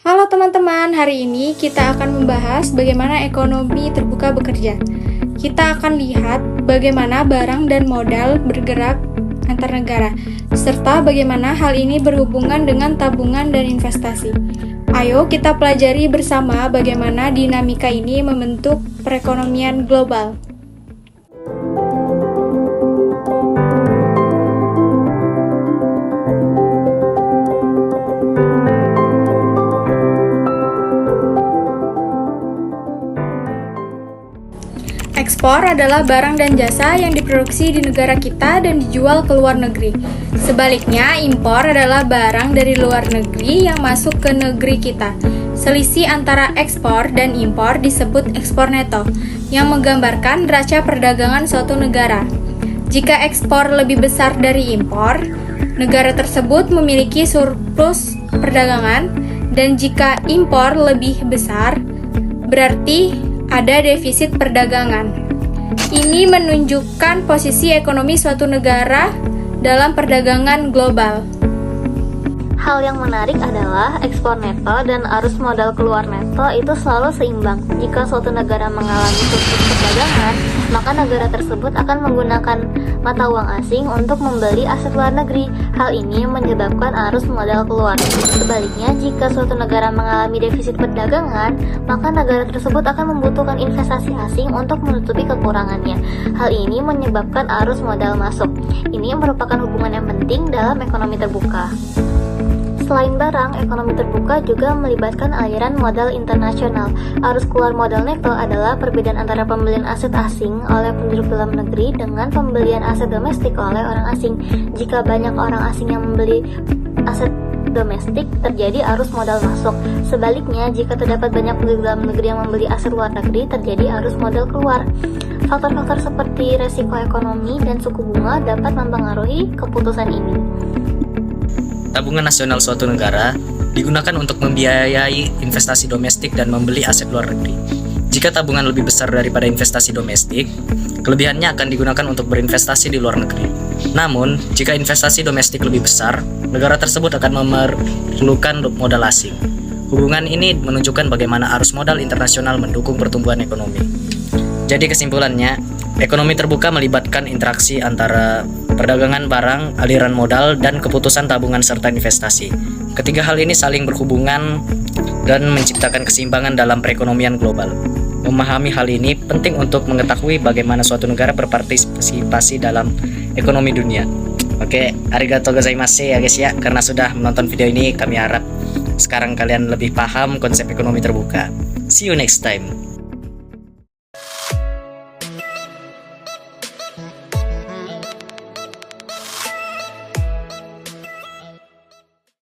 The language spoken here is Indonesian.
Halo teman-teman, hari ini kita akan membahas bagaimana ekonomi terbuka bekerja. Kita akan lihat bagaimana barang dan modal bergerak antar negara, serta bagaimana hal ini berhubungan dengan tabungan dan investasi. Ayo kita pelajari bersama bagaimana dinamika ini membentuk perekonomian global. Ekspor adalah barang dan jasa yang diproduksi di negara kita dan dijual ke luar negeri. Sebaliknya, impor adalah barang dari luar negeri yang masuk ke negeri kita. Selisih antara ekspor dan impor disebut ekspor neto, yang menggambarkan neraca perdagangan suatu negara. Jika ekspor lebih besar dari impor, negara tersebut memiliki surplus perdagangan, dan jika impor lebih besar, berarti ada defisit perdagangan. Ini menunjukkan posisi ekonomi suatu negara dalam perdagangan global. Hal yang menarik adalah ekspor neto dan arus modal keluar neto itu selalu seimbang. Jika suatu negara mengalami surplus perdagangan, maka negara tersebut akan menggunakan mata uang asing untuk membeli aset luar negeri. Hal ini menyebabkan arus modal keluar. Sebaliknya, jika suatu negara mengalami defisit perdagangan, maka negara tersebut akan membutuhkan investasi asing untuk menutupi kekurangannya. Hal ini menyebabkan arus modal masuk. Ini merupakan hubungan yang penting dalam ekonomi terbuka. Selain barang, ekonomi terbuka juga melibatkan aliran modal internasional. Arus keluar modal neto adalah perbedaan antara pembelian aset asing oleh penduduk dalam negeri dengan pembelian aset domestik oleh orang asing. Jika banyak orang asing yang membeli aset domestik, terjadi arus modal masuk. Sebaliknya, jika terdapat banyak penduduk dalam negeri yang membeli aset luar negeri, terjadi arus modal keluar. Faktor-faktor seperti resiko ekonomi dan suku bunga dapat mempengaruhi keputusan ini. Tabungan nasional suatu negara digunakan untuk membiayai investasi domestik dan membeli aset luar negeri. Jika tabungan lebih besar daripada investasi domestik, kelebihannya akan digunakan untuk berinvestasi di luar negeri. Namun, jika investasi domestik lebih besar, negara tersebut akan memerlukan modal asing. Hubungan ini menunjukkan bagaimana arus modal internasional mendukung pertumbuhan ekonomi. Jadi kesimpulannya, ekonomi terbuka melibatkan interaksi antara perdagangan barang, aliran modal, dan keputusan tabungan serta investasi. Ketiga hal ini saling berhubungan dan menciptakan keseimbangan dalam perekonomian global. Memahami hal ini penting untuk mengetahui bagaimana suatu negara berpartisipasi dalam ekonomi dunia. Oke, arigatou gozaimasu ya guys ya. Karena sudah menonton video ini, kami harap sekarang kalian lebih paham konsep ekonomi terbuka. See you next time.